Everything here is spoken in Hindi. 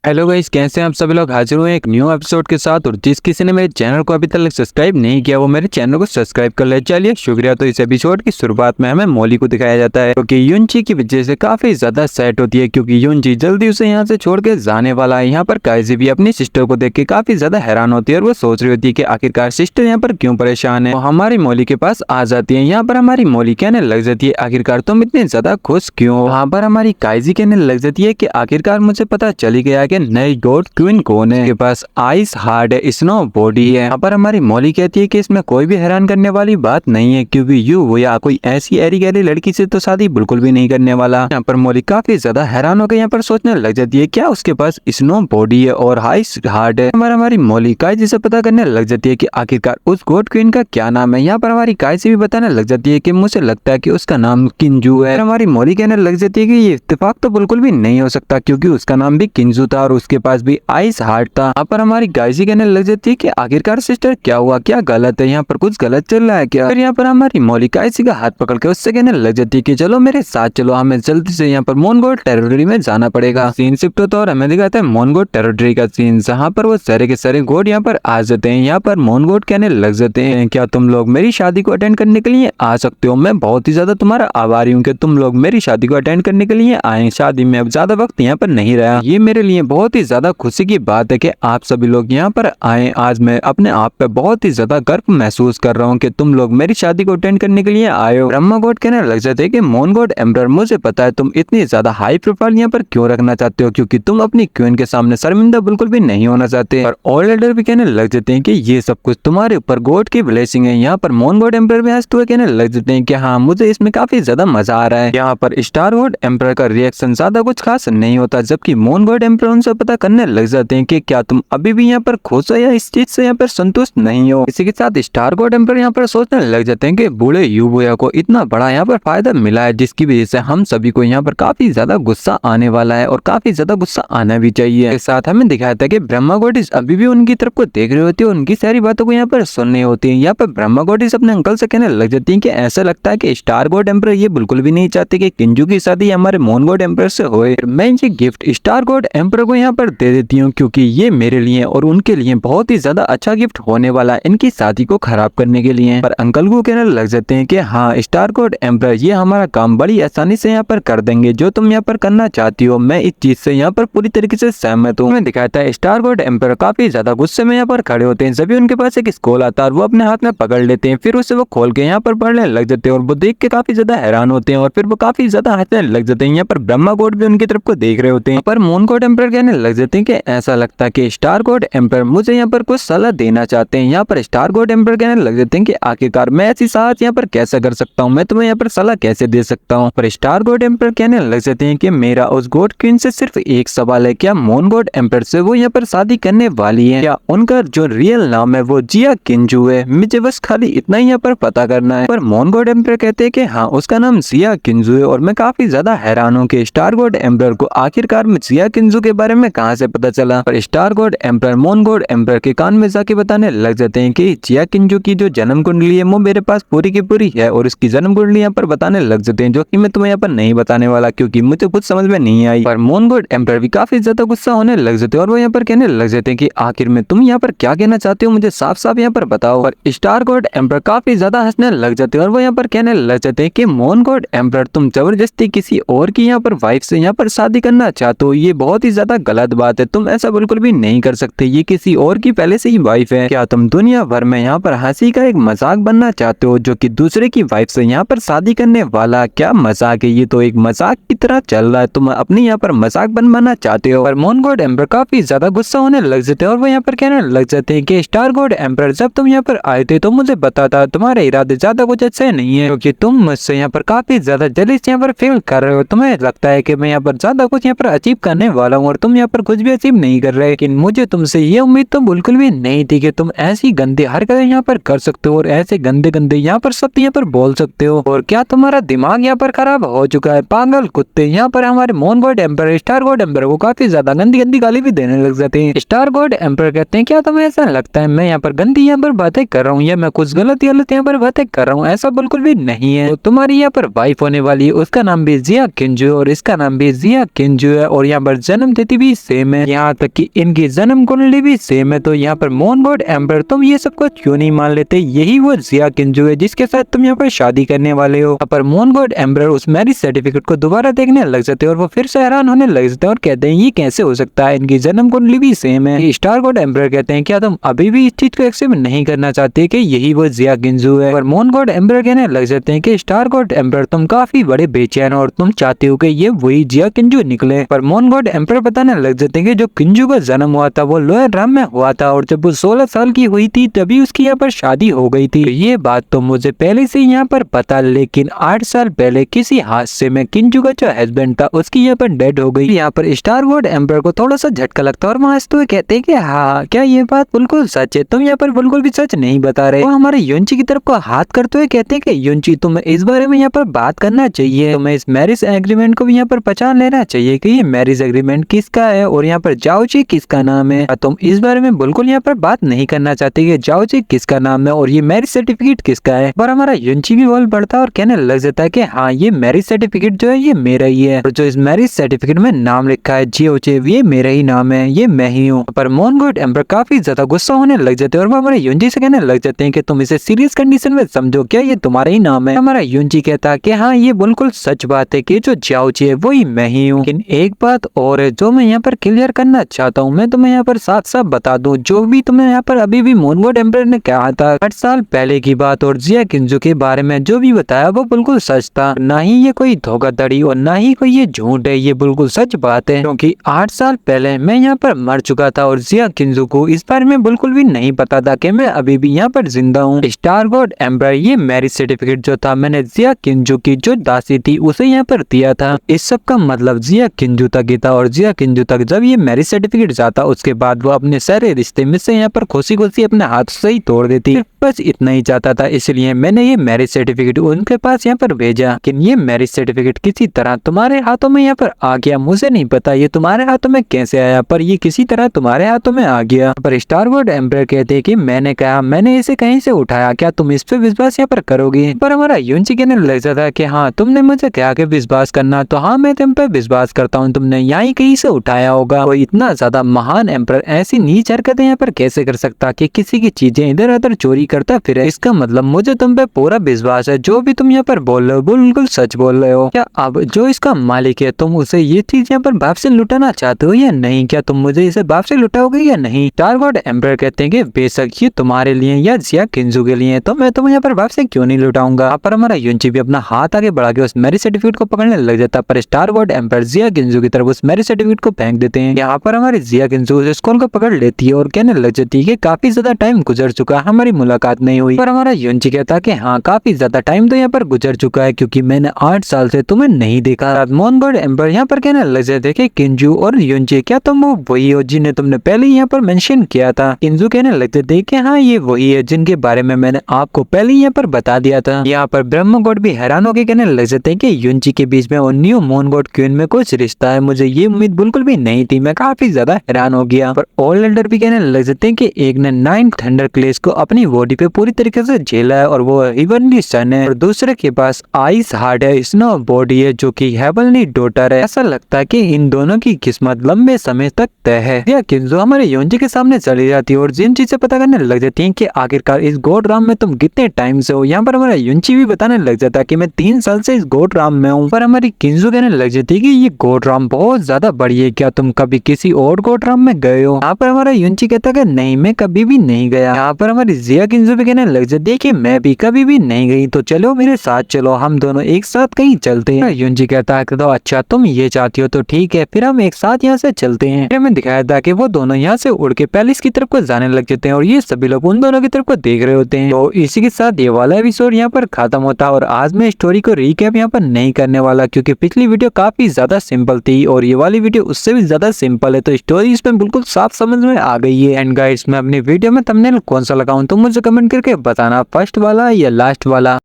हेलो गाइस, कैसे हैं आप सभी लोग। हाजिर हुए एक न्यू एपिसोड के साथ। और जिस किसी ने मेरे चैनल को अभी तक सब्सक्राइब नहीं किया वो मेरे चैनल को सब्सक्राइब कर ले। चलिए शुक्रिया। तो इस एपिसोड की शुरुआत में हमें मौली को दिखाया जाता है क्योंकि युनची की वजह से काफी ज्यादा सैड होती है क्योंकि युनची जल्दी उसे यहाँ से छोड़ के जाने वाला है। यहाँ पर काइजी भी अपनी सिस्टर को देख के काफी ज्यादा हैरान होती है और वो सोच रही होती है कि आखिरकार सिस्टर यहाँ पर क्यों परेशान है। वो हमारी मौली के पास आ जाती है। यहाँ पर हमारी मौली कहने लग जाती है, आखिरकार तुम इतनी ज्यादा खुश क्यों हो। वहाँ पर हमारी काइजी कहने लग जाती है कि आखिरकार मुझे पता चली गया कि नई गॉड क्वीन कौन है। के पास आइस हार्ड है, स्नो बॉडी है। यहाँ पर हमारी मौली कहती है कि इसमें कोई भी हैरान करने वाली बात नहीं है क्योंकि यू या कोई ऐसी एरी गैरी लड़की से तो शादी बिल्कुल भी नहीं करने वाला। यहाँ पर मौली काफी ज्यादा हैरान होकर यहाँ पर सोचने लग जाती है क्या उसके पास स्नो बॉडी है और आइस हार्ड है। हमारी मौली काइजी से पता करने लग जाती है कि आखिरकार उस गॉड क्वीन का क्या नाम है। यहाँ पर हमारी काइजी भी बताने लग जाती है कि मुझे लगता है कि उसका नाम किंजू है। हमारी मौली कहने लग जाती है कि ये इत्तेफाक तो बिल्कुल भी नहीं हो सकता क्योंकि उसका नाम भी किंजू था और उसके पास भी आइस हार्ट था। यहाँ पर हमारी काइजी कहने लग जाती है कि आखिरकार सिस्टर क्या हुआ, क्या गलत है, यहाँ पर कुछ गलत चल रहा है क्या। फिर यहाँ पर हमारी मौली काइजी का हाथ पकड़ के उससे कहने लग जाती है कि चलो मेरे साथ चलो, हमें जल्दी से यहाँ पर मोनगोट टेरिटरी में जाना पड़ेगा। सीन शिफ्ट होता है और हमें दिखाता है मोनगोट टेरिटरी का सीन जहाँ पर वो सारे के सारे गोड यहाँ पर आ जाते हैं। यहाँ पर मोनगोट कहने लग जाते हैं क्या तुम लोग मेरी शादी को अटेंड करने के लिए आ सकते हो। मैं बहुत ही ज्यादा तुम्हारा आभारी हूँ कि तुम लोग मेरी शादी को अटेंड करने के लिए आए। शादी में अब ज्यादा वक्त यहाँ पर नहीं रहा। ये मेरे लिए बहुत ही ज्यादा खुशी की बात है कि आप सभी लोग यहाँ पर आए। आज मैं अपने आप पे बहुत ही ज्यादा गर्व महसूस कर रहा हूँ कि तुम लोग मेरी शादी को अटेंड करने के लिए आए हो। ब्रह्मा गॉड कहने लग जाते हैं कि मोनगोड एम्परर, मुझे पता है तुम इतनी ज्यादा हाई प्रोफाइल यहाँ पर क्यों रखना चाहते हो क्योंकि तुम अपनी क्वीन के सामने शर्मिंदा बिल्कुल भी नहीं होना चाहते। और ऑल एल्डर भी कहने लग जाते हैं कि ये सब कुछ तुम्हारे ऊपर गॉड की ब्लेसिंग है। यहाँ पर मोनगोड एम्परर भी हंसते हुए कहने लग जाते हैं कि हाँ मुझे इसमें काफी ज्यादा मजा आ रहा है। यहाँ पर स्टार गॉड एम्परर का रिएक्शन ज्यादा कुछ खास नहीं होता जबकि मोनगोड एम्परर उनसे पता करने लग जाते हैं कि क्या तुम अभी भी यहाँ पर खुश हो या इस चीज से यहाँ पर संतुष्ट नहीं हो। इसी के साथ स्टार गॉड एम्परर यहाँ पर सोचने लग जाते हैं कि बूढ़े युवया को इतना बड़ा यहाँ पर फायदा मिला है जिसकी वजह से हम सभी को यहाँ पर काफी ज्यादा गुस्सा आने वाला है और काफी ज्यादा गुस्सा आना भी चाहिए। इसके साथ हमें दिखाया था कि ब्रह्मा गॉडेस अभी भी उनकी तरफ को देख रही होती है, उनकी सारी बातों को यहाँ पर सुननी होती है। यहाँ पर ब्रह्मा गॉडेस अपने अंकल से कहने लग जाती है कि ऐसा लगता है कि स्टार गॉड एम्परर ये बिल्कुल भी नहीं चाहते कि किंजू की शादी हमारे मोन गॉड एम्परर से होए। मैं ये गिफ्ट स्टार गॉड एम्परर को यहाँ पर दे देती हूँ क्योंकि ये मेरे लिए और उनके लिए बहुत ही ज्यादा अच्छा गिफ्ट होने वाला है इनकी शादी को खराब करने के लिए। पर अंकल को कहने लग जाते हैं कि हाँ स्टार गॉड एम्परर ये हमारा काम बड़ी आसानी से यहाँ पर कर देंगे। जो तुम यहाँ पर करना चाहती हो मैं इस चीज से यहाँ पर पूरी तरीके से सहमत हूँ। मैं दिखाता है स्टार गॉड एम्परर काफी ज्यादा गुस्से में यहाँ पर खड़े होते हैं। सभी उनके पास एक स्क्रॉल आता है और वो अपने हाथ में पकड़ लेते हैं। फिर उसे वो खोल के यहाँ पर पढ़ने लग जाते हैं और वो देख के काफी ज्यादा हैरान होते हैं और फिर वो काफी ज्यादा हंसने लग जाते हैं। यहाँ पर ब्रह्मा गॉड भी उनकी तरफ को देख रहे होते हैं। पर मोन गॉड एम्परर कहने लग जाते हैं कि ऐसा लगता है कि स्टार गॉड एम्परर मुझे यहाँ पर कुछ सलाह देना चाहते हैं। यहाँ पर स्टार गॉड एम्परर कहने लग जाते हैं कि आखिरकार मैं ऐसी साहस यहाँ पर कैसे कर सकता हूँ, मैं तुम्हें यहाँ पर सलाह कैसे दे सकता हूँ। पर स्टार गॉड एम्परर कहने लग जाते हैं कि मेरा उस गॉड क्वीन से सिर्फ एक सवाल है, क्या मोन गॉड एम्परर से वो यहाँ पर शादी करने वाली है? क्या उनका जो रियल नाम है वो जिया किंजू है? मुझे बस खाली इतना ही यहाँ पर पता करना है। पर मोन गॉड एम्परर कहते हैं कि हाँ उसका नाम जिया किंजू है। और मैं काफी ज्यादा हैरान हूँ कि स्टार गॉड एम्परर को आखिरकार में जिया किंजू के बारे में कहाँ से पता चला। पर स्टार गॉड एम्परर मोन गॉड एम्परर के कान में जाके बताने लग जाते हैं कि जिया किंजू की जो जन्म कुंडली है वो मेरे पास पूरी की पूरी है और इसकी जन्म कुंडली यहाँ पर बताने लग जाते हैं जो कि मैं तुम्हें यहाँ पर नहीं बताने वाला क्योंकि मुझे कुछ समझ में नहीं आई। पर मोन गॉड एम्परर भी काफी ज्यादा गुस्सा होने लग जाते हैं और वो यहाँ पर कहने लग जाते हैं कि आखिर में तुम यहाँ पर क्या कहना चाहते हो, मुझे साफ साफ यहाँ पर बताओ। और स्टार गॉड एम्परर काफी ज्यादा हंसने लग जाते हैं और वो यहाँ पर कहने लग जाते हैं कि मोन गॉड एम्परर तुम जबरदस्ती किसी और की यहाँ पर वाइफ से यहाँ पर शादी करना चाहते हो, ये बहुत ही ज्यादा गलत बात है। तुम ऐसा बिल्कुल भी नहीं कर सकते, ये किसी और की पहले से ही वाइफ है। क्या तुम दुनिया भर में यहाँ पर हंसी का एक मजाक बनना चाहते हो जो कि दूसरे की वाइफ से यहाँ पर शादी करने वाला? क्या मजाक है, ये तो एक मजाक की तरह चल रहा है, तुम अपनी यहाँ पर मजाक बनवाना चाहते हो। और मोन गॉड एम्परर काफी ज्यादा गुस्सा होने लग जाते हैं और वो यहाँ पर कहने लग जाते हैं कि स्टार गॉड एम्परर जब तुम यहाँ पर आए थे तो मुझे पता था तुम्हारे इरादे ज्यादा कुछ अच्छे नहीं है क्योंकि तुम मुझसे यहाँ पर काफी ज्यादा जलीस यहाँ पर फील कर रहे हो। तुम्हें लगता है कि मैं यहाँ पर ज्यादा कुछ यहाँ पर अचीव करने वाला हूँ और तुम यहाँ पर कुछ भी अचीव नहीं कर रहे। लेकिन मुझे तुमसे ये उम्मीद तो बिल्कुल भी नहीं थी कि तुम ऐसी गंदी हरकतें यहाँ पर कर सकते हो और ऐसे गंदे गंदे यहाँ पर शब्द यहाँ पर बोल सकते हो। और क्या तुम्हारा दिमाग यहाँ पर खराब हो चुका है पागल कुत्ते? यहाँ पर हमारे मोन God emperor star God emperor को काफी ज्यादा गंदी गंदी गाली भी देने लग जाते हैं। स्टार गॉड एम्परर कहते हैं क्या तुम्हें ऐसा लगता है मैं यहाँ पर गंदी यहाँ पर बातें कर रहा हूँ या मैं कुछ गलत यहाँ पर बातें कर रहा हूँ? ऐसा बिल्कुल भी नहीं है। तो तुम्हारी यहाँ पर वाइफ होने वाली है, उसका नाम भी जिया किंजू और इसका नाम भी जिया किंजू है और यहाँ पर जन्म तिथि पर्सनालिटी भी सेम है, यहाँ तक कि इनकी जन्म कुंडली भी सेम है। तो यहाँ पर मोनगोड एम्पर तुम ये सब कुछ क्यों नहीं मान लेते? यही वो जिया किंजू है जिसके साथ तुम यहाँ पर शादी करने वाले हो। पर मोनगोड एम्पर उस मैरिज सर्टिफिकेट को दोबारा देखने लग जाते हैं और वो फिर से हैरान होने लग जाते हैं और कहते हैं ये कैसे हो सकता है, इनकी जन्म कुंडली भी सेम है। स्टार गॉड एम्पर कहते हैं क्या तुम अभी भी इस चीज को एक्सेप्ट नहीं करना चाहते कि यही वो जिया किंजू है? और मोनगोड एम्पर कहने लग जाते हैं कि स्टार गॉड एम्पर तुम काफी बड़े बेचैन हो और तुम चाहते हो कि ये वही जिया किंजू निकले। पर मोनगोड एम्पर बताने लग जाते हैं कि जो किंजू का जन्म हुआ था वो लोअर राम में हुआ था और जब वो 16 साल की हुई थी तभी उसकी यहाँ पर शादी हो गई थी। ये बात तो मुझे पहले से यहाँ पर पता, लेकिन 8 साल पहले किसी हादसे में किंजू का जो हस्बैंड था उसकी यहाँ पर डेड हो गई। यहाँ पर स्टार गॉड एम्पर को थोड़ा सा झटका लगता है और वहाँ तो कहते हैं कि हाँ क्या ये बात बिल्कुल सच है, तुम यहाँ पर बिल्कुल भी सच नहीं बता रहे। वो हमारे युंची की तरफ को हाथ करते हुए कहते हैं कि युंची तुम्हें इस बारे में यहाँ पर बात करना चाहिए, तुम्हें इस मैरिज एग्रीमेंट को भी यहाँ पर पहचान लेना चाहिए कि ये मैरिज एग्रीमेंट किसका है और यहाँ पर जाओची किसका नाम है। तुम इस बारे में बिल्कुल यहाँ पर बात नहीं करना चाहते कि जाओची किसका नाम है और ये मैरिज सर्टिफिकेट किसका है। पर हमारा युंची भी बोल पड़ता है और कहने लग जाता है कि हाँ ये मैरिज सर्टिफिकेट जो है ये मेरा ही है और जो इस मैरिज सर्टिफिकेट में नाम लिखा है जियोचे ये मेरा ही नाम है, ये मैं ही हूँ। पर मोनगोड एम्पर काफी ज्यादा गुस्सा होने लग जाते हैं और वो हमारे युंजी से कहने लग जाते हैं कि तुम इसे सीरियस कंडीशन में समझो, क्या ये तुम्हारा ही नाम है? हमारा युंजी कहता है कि हाँ ये बिल्कुल सच बात है कि जो जाओची है वही मैं ही हूँ, लेकिन एक बात और है जो मैं यहाँ पर क्लियर करना चाहता हूँ। मैं तुम्हें यहाँ पर साफ साफ बता दूं, जो भी तुम्हें यहाँ पर अभी भी मोनगोड एम्पर ने कहा था 8 साल पहले की बात और जिया किंजू के बारे में जो भी बताया वो बिल्कुल सच था, ना ही ये कोई धोखाधड़ी और ना ही कोई ये झूठ है, ये बिल्कुल सच बात है। क्योंकि 8 साल पहले मैं यहाँ पर मर चुका था और जिया किंजू को इस बारे में बिल्कुल भी नहीं पता था कि मैं अभी भी यहाँ पर जिंदा हूँ। स्टार गॉड एम्पर ये मैरिज सर्टिफिकेट जो था मैंने जिया किंजू की जो दासी थी उसे यहाँ पर दिया था। इस सब का मतलब जिया किंजू तक ही था और जिया किंजू तक जब ये मैरिज सर्टिफिकेट जाता उसके बाद वो अपने सारे रिश्ते में से यहाँ पर खुशी खुशी अपने हाथ से ही तोड़ देती। बस इतना ही चाहता था, इसलिए मैंने ये मैरिज सर्टिफिकेट उनके पास यहाँ पर भेजा। लेकिन ये मैरिज सर्टिफिकेट किसी तरह तुम्हारे हाथों में यहाँ पर आ गया, मुझे नहीं पता ये तुम्हारे हाथों में कैसे आया पर ये किसी तरह तुम्हारे हाथों में आ गया। पर स्टार गॉड एम्पर कहते कि मैंने कहा मैंने इसे कहीं से उठाया, क्या तुम इस पे विश्वास यहाँ पर करोगे? पर हमारा युंची कहने लग जाता कि हाँ तुमने मुझे कहा कि विश्वास करना, तो हाँ मैं तुम पे विश्वास करता हूँ, तुमने यहाँ कहीं से उठाया होगा। कोई इतना ज्यादा महान एम्पर ऐसी नीच हरकतें यहाँ पर कैसे कर सकता कि किसी की चीजें इधर उधर चोरी करता फिरे? इसका मतलब मुझे तुम पे पूरा विश्वास है, जो भी तुम यहाँ पर बोल रहे हो बिल्कुल सच बोल रहे हो। क्या अब जो इसका मालिक है तुम उसे ये चीज यहाँ पर बाप से लुटाना चाहते हो या नहीं? क्या तुम मुझे इसे बाप से लुटाओगे या नहीं? स्टार गॉड एम्पर कहते हैं कि बेशक ये तुम्हारे लिए या जिया किंजू के लिए तो मैं तुम्हें यहाँ पर बाप से क्यों नहीं लुटाऊंगा। पर हमारा युंची भी अपना हाथ आगे बढ़ा के उस मैरिज सर्टिफिकेट को पकड़ने लग जाता, पर स्टार गॉड एम्पर जिया किंजू की तरफ उस मैरिज सर्टिफिकेट को फेंक देते हैं। यहाँ पर हमारी जिया किंजू उस स्कूल को पकड़ लेती है और कहने लग जाती है कि काफी ज्यादा टाइम गुजर चुका, हमारी मुलाकात नहीं हुई। पर हमारा युंची कहता कि हाँ काफी ज्यादा टाइम तो यहाँ पर गुजर चुका है क्योंकि मैंने 8 साल से तुम्हें नहीं देखा। मोनगोड एम्पर यहाँ पर कहने लग जाते कि किंजू और युंची क्या तुम वो वही हो जिन्हें तुमने पहले यहाँ पर मेंशन किया था? किंजू कहने लगते थे कि हाँ ये वही है जिनके बारे में मैंने आपको पहले यहाँ पर बता दिया था। यहाँ पर ब्रह्म गॉड भी हैरान होकर कहने लग जाते हैं कि युंची के बीच में और न्यू मोनगोड क्वीन में कुछ रिश्ता है, मुझे ये उम्मीद बिल्कुल भी नहीं थी, मैं काफी ज्यादा हैरान हो गया। पर ओल्ड एल्डर भी कहने लग जाते हैं कि एक ने 9 थंडर क्लेस को अपनी बॉडी पे पूरी तरीके से झेला है और वो हेवनली सन है और दूसरे के पास आइस हार्ट है, स्नो बॉडी है जो कि हेवनली डॉटर है। ऐसा लगता है कि इन दोनों की किस्मत लंबे समय तक तय है। या किंजो हमारे युंची के सामने चली जाती है और जिन चीज से पता करने लग जाती है कि आखिरकार इस गोड राम में तुम कितने टाइम से हो। यहाँ पर हमारा युंची भी बताने लग जाता है कि मैं 3 साल से इस गोड राम में हूँ। पर हमारी किंजो कहने लग जाती है कि ये गोड राम बहुत ज्यादा बड़ी है, क्या तुम कभी किसी और गोड राम में गए हो? यहाँ पर हमारा युंची कहता है नहीं मैं कभी भी नहीं गया। यहाँ पर हमारी जिया किंजो भी कहने लग जाती है कि मैं भी कभी भी नहीं गई, तो चलो मेरे साथ चलो, हम दोनों एक साथ कहीं चलते हैं। युंची कहता है तो अच्छा तुम ये चाहती हो तो ठीक है, फिर हम एक साथ यहाँ से चलते हैं। फिर हमें दिखाया था कि वो दोनों यहाँ से उड़ के पैलेस की तरफ को जाने लग जाते हैं और ये सभी लोग उन दोनों की तरफ को देख रहे होते हैं। तो इसी के साथ ये वाला एपिसोड यहाँ पर खत्म होता है और आज मैं स्टोरी को रिकैप यहाँ पर नहीं करने वाला क्योंकि पिछली वीडियो काफी ज्यादा सिंपल थी और ये वाली वीडियो उससे भी ज्यादा सिंपल है, तो स्टोरी इसमें बिल्कुल साफ समझ में आ गई है। एंड गाइस मैं अपनी वीडियो में थंबनेल कौन सा लगाऊं तो मुझे कमेंट करके बताना, फर्स्ट वाला या लास्ट वाला।